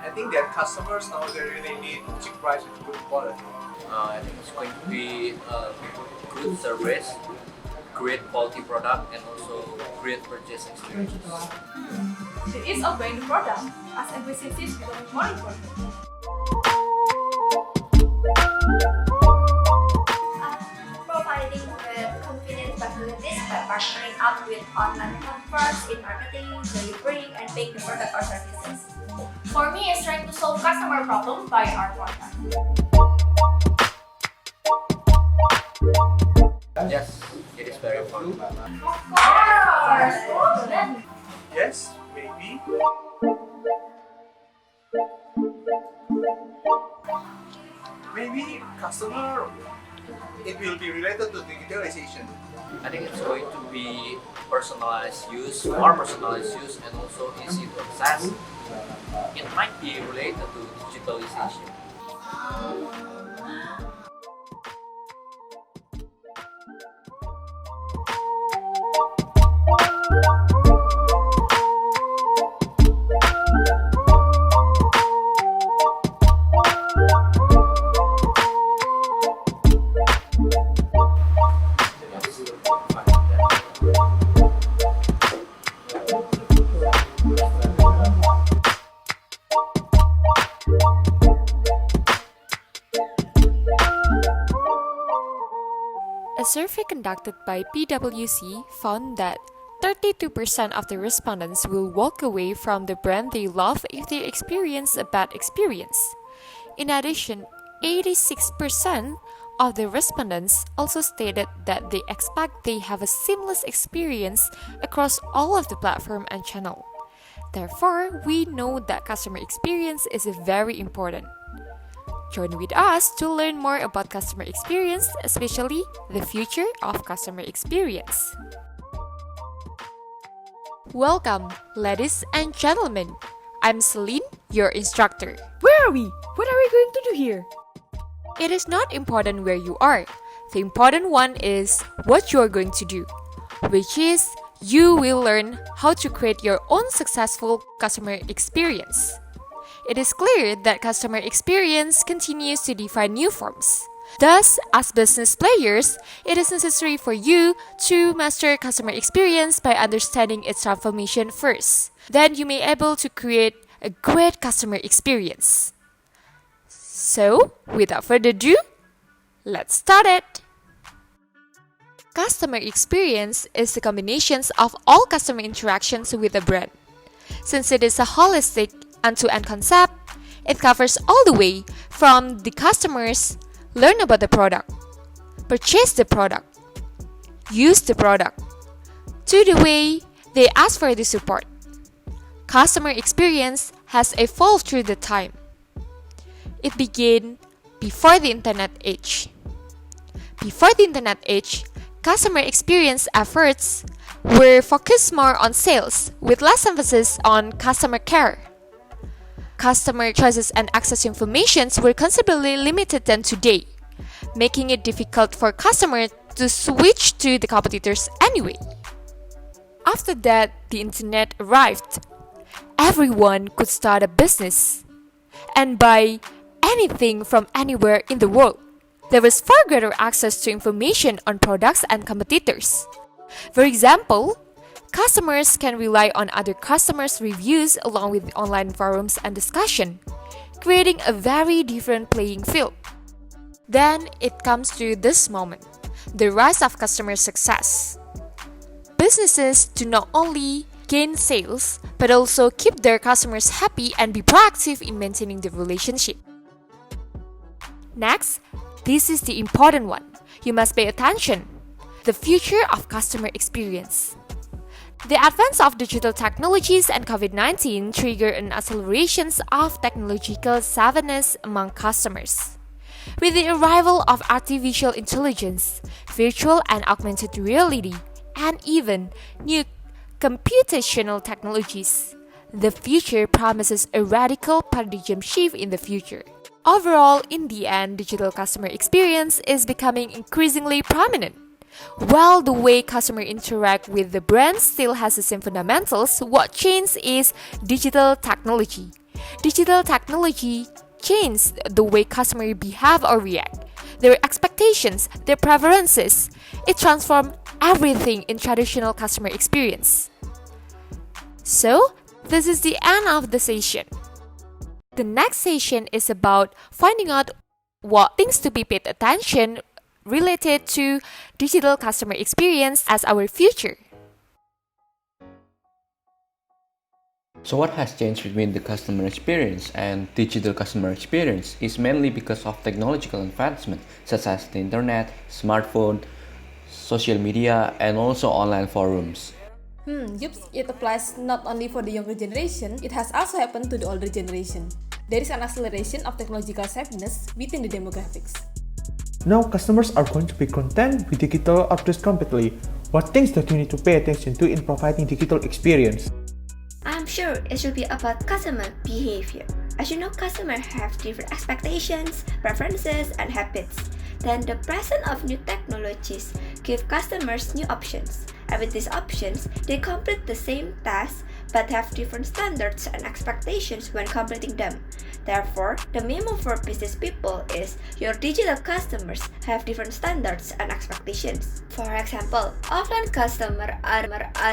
I think that customers now they really need cheap price with good quality. I think it's going to be good service, great quality product, and also great purchase experience. The ease of buying the product as efficiency is becoming more important. Providing with convenient facilities by partnering up with online platforms in marketing, delivery, and paying the product or services. For me, it's trying to solve customer problems by our product. Yes, it is very important. Of course! Yes, maybe. Maybe customer, it will be related to digitalization. I think it's going to be personalized use, more personalized use, and also easy to access. It might be related to digitalization. A survey conducted by PwC found that 32% of the respondents will walk away from the brand they love if they experience a bad experience. In addition, 86% of the respondents also stated that they expect they have a seamless experience across all of the platform and channel. Therefore, we know that customer experience is very important. Join with us to learn more about customer experience, especially the future of customer experience. Welcome, ladies and gentlemen. I'm Celine, your instructor. Where are we? What are we going to do here? It is not important where you are. The important one is what you are going to do, which is you will learn how to create your own successful customer experience. It is clear that customer experience continues to define new forms. Thus, as business players, it is necessary for you to master customer experience by understanding its transformation first. Then you may be able to create a great customer experience. So, without further ado, let's start it! Customer experience is the combination of all customer interactions with a brand. Since it is a holistic end-to-end concept, it covers all the way from the customers learn about the product, purchase the product, use the product, to the way they ask for the support. Customer experience has evolved through the time. It began before the internet age. Before the internet age, customer experience efforts were focused more on sales with less emphasis on customer care. Customer choices and access to information were considerably limited than today, making it difficult for customers to switch to the competitors anyway. After that, the internet arrived. Everyone could start a business and buy anything from anywhere in the world. There was far greater access to information on products and competitors. For example, customers can rely on other customers' reviews along with online forums and discussion, creating a very different playing field. Then it comes to this moment, the rise of customer success. Businesses do not only gain sales, but also keep their customers happy and be proactive in maintaining the relationship. Next, this is the important one. You must pay attention. The future of customer experience. The advance of digital technologies and COVID-19 triggered an acceleration of technological savviness among customers. With the arrival of artificial intelligence, virtual and augmented reality, and even new computational technologies, the future promises a radical paradigm shift in the future. Overall, in the end, digital customer experience is becoming increasingly prominent. While the way customers interact with the brand still has the same fundamentals, what changed is digital technology. Digital technology changed the way customers behave or react, their expectations, their preferences. It transformed everything in traditional customer experience. So, this is the end of the session. The next session is about finding out what things to be paid attention related to digital customer experience as our future. So what has changed between the customer experience and digital customer experience is mainly because of technological advancement such as the internet, smartphone, social media, and also online forums. Yup, it applies not only for the younger generation, it has also happened to the older generation. There is an acceleration of technological savviness within the demographics. Now customers are going to be content with digital updates completely. What things that you need to pay attention to in providing digital experience? I'm sure it should be about customer behavior. As you know, customers have different expectations, preferences, and habits. Then the presence of new technologies give customers new options. And with these options, they complete the same task but have different standards and expectations when completing them. Therefore, the memo for business people is your digital customers have different standards and expectations. For example, offline customers are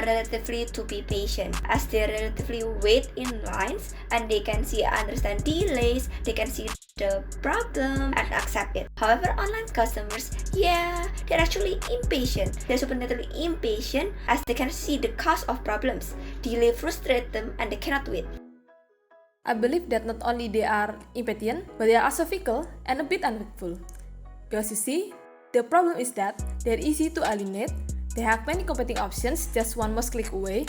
relatively to be patient as they relatively wait in lines and they can see and understand delays, they can see the problem and accept it. However, online customers, they're actually impatient. They're supernaturally impatient as they can see the cause of problems. Delay frustrate them and they cannot wait. I believe that not only they are impatient, but they are also fickle and a bit ungrateful. Because you see, the problem is that they're easy to alienate, they have many competing options just one mouse click away,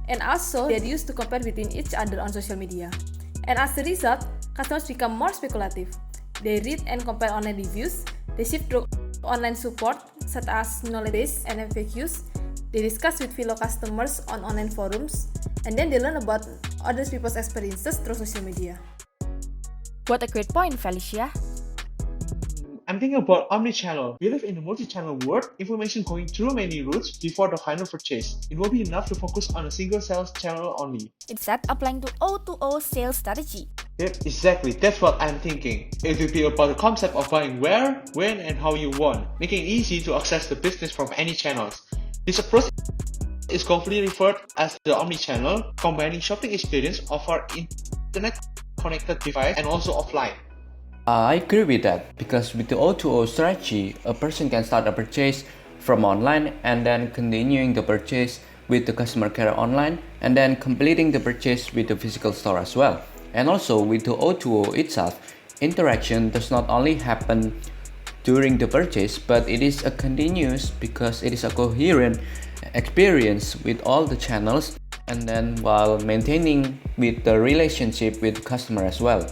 and also they're used to compare between each other on social media. And as a result, customers become more speculative. They read and compare online reviews, they shift through online support such as knowledge base and FAQs, they discuss with fellow customers on online forums, and then they learn about other people's experiences through social media. What a great point, Felicia. I'm thinking about omnichannel. We live in a multi-channel world, information going through many routes before the final purchase. It will be enough to focus on a single sales channel only. It's that applying to O2O sales strategy. Yep, exactly. That's what I'm thinking. It will be about the concept of buying where, when, and how you want, making it easy to access the business from any channels. This approach is commonly referred as the omnichannel, combining shopping experience of our internet-connected device and also offline. I agree with that because with the O2O strategy, a person can start a purchase from online and then continuing the purchase with the customer care online and then completing the purchase with the physical store as well. And also with the O2O itself, interaction does not only happen during the purchase, but it is a continuous because it is a coherent experience with all the channels and then while maintaining with the relationship with the customer as well.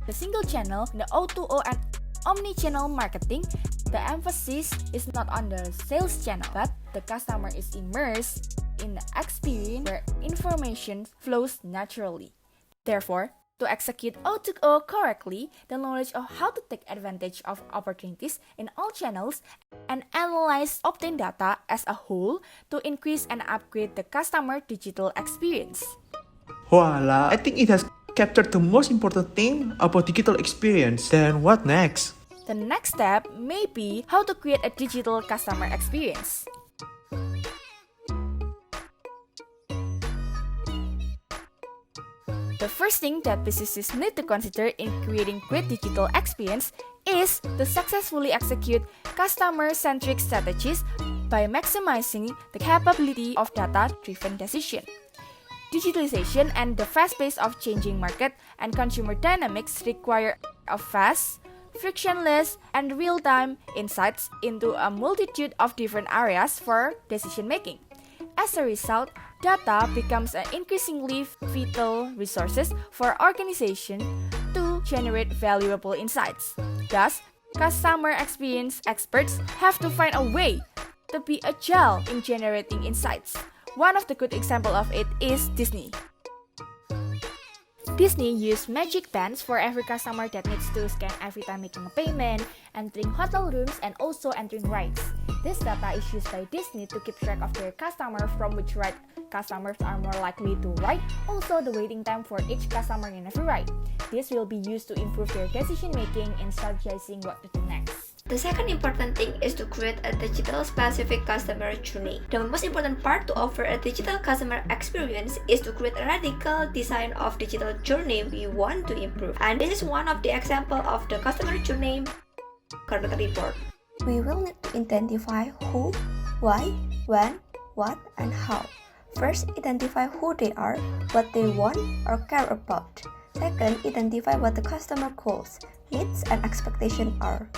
The single channel, the O2O and omni-channel marketing, the emphasis is not on the sales channel, but the customer is immersed in the experience where information flows naturally. Therefore, to execute O2O correctly, the knowledge of how to take advantage of opportunities in all channels and analyze obtained data as a whole to increase and upgrade the customer digital experience. Voila, I think it has captured the most important thing about digital experience. Then what next? The next step may be how to create a digital customer experience. The first thing that businesses need to consider in creating great digital experience is to successfully execute customer-centric strategies by maximizing the capability of data-driven decision. Digitalization and the fast pace of changing market and consumer dynamics require a fast, frictionless, and real-time insights into a multitude of different areas for decision-making. As a result, data becomes an increasingly vital resource for organizations to generate valuable insights. Thus, customer experience experts have to find a way to be agile in generating insights. One of the good examples of it is Disney. Disney used magic bands for every customer that needs to scan every time making a payment, entering hotel rooms, and also entering rides. This data is used by Disney to keep track of their customers, from which ride customers are more likely to ride, also the waiting time for each customer in every ride. This will be used to improve their decision making and strategizing what to do next. The second important thing is to create a digital specific customer journey. The most important part to offer a digital customer experience is to create a radical design of digital journey we want to improve. And this is one of the example of the customer journey Gartner report. We will need to identify who, why, when, what, and how. First, identify who they are, what they want or care about. Second, identify what the customer goals, needs, and expectations are.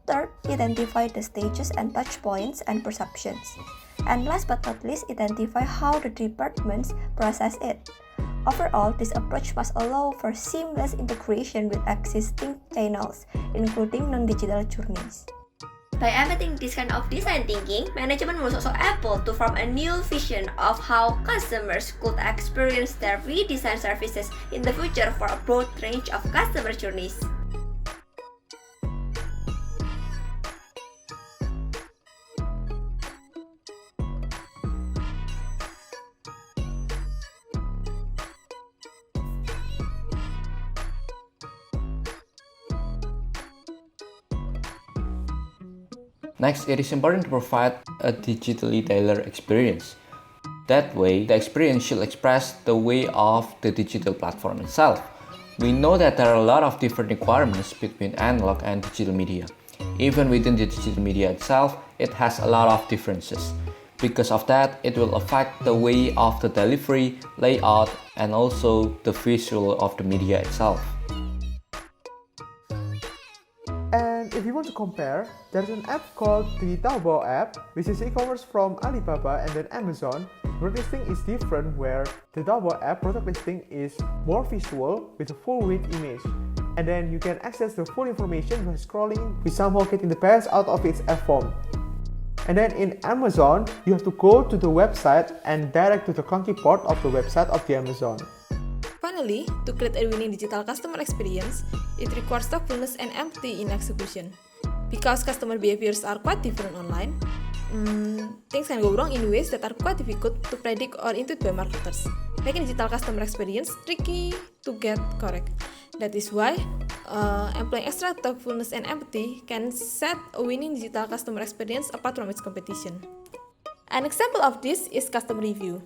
Third, identify the stages and touch points and perceptions. And last but not least, identify how the departments process it. Overall, this approach must allow for seamless integration with existing channels, including non-digital journeys. By embedding this kind of design thinking, management was also able to form a new vision of how customers could experience their redesigned services in the future for a broad range of customer journeys. Next, it is important to provide a digitally tailored experience. That way, the experience should express the way of the digital platform itself. We know that there are a lot of different requirements between analog and digital media. Even within the digital media itself, it has a lot of differences. Because of that, it will affect the way of the delivery, layout, and also the visual of the media itself. And if you want to compare, there's an app called the Taobao app, which is e-commerce from Alibaba and then Amazon. Product listing is different, where the Taobao app product listing is more visual with a full width image. And then you can access the full information by scrolling, which somehow getting the best out of its app form. And then in Amazon, you have to go to the website and direct to the clunky part of the website of the Amazon. Finally, to create a winning digital customer experience, it requires thoughtfulness and empathy in execution. Because customer behaviors are quite different online, things can go wrong in ways that are quite difficult to predict or intuit by marketers, making digital customer experience tricky to get correct. That is why employing extra thoughtfulness and empathy can set a winning digital customer experience apart from its competition. An example of this is customer review.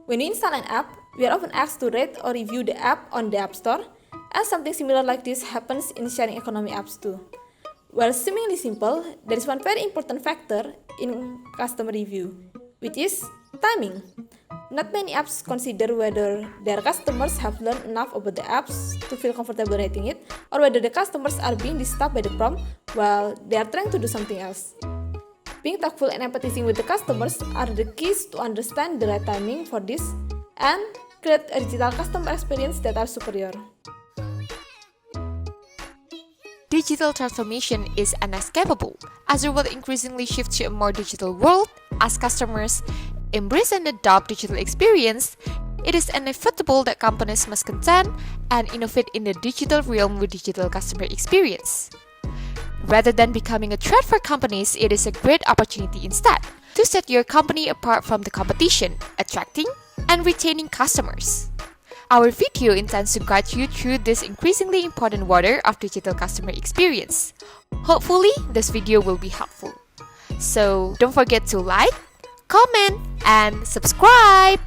When we install an app, we are often asked to rate or review the app on the App Store, and something similar like this happens in sharing economy apps too. While seemingly simple, there is one very important factor in customer review, which is timing. Not many apps consider whether their customers have learned enough about the apps to feel comfortable rating it, or whether the customers are being disturbed by the prompt while they are trying to do something else. Being thoughtful and empathizing with the customers are the keys to understand the right timing for this and create a digital customer experience that are superior. Digital transformation is inescapable as the world increasingly shifts to a more digital world. As customers embrace and adopt digital experience, it is inevitable that companies must contend and innovate in the digital realm with digital customer experience. Rather than becoming a threat for companies, it is a great opportunity instead to set your company apart from the competition, attracting and retaining customers. Our video intends to guide you through this increasingly important water of digital customer experience. Hopefully, this video will be helpful. So don't forget to like, comment, and subscribe!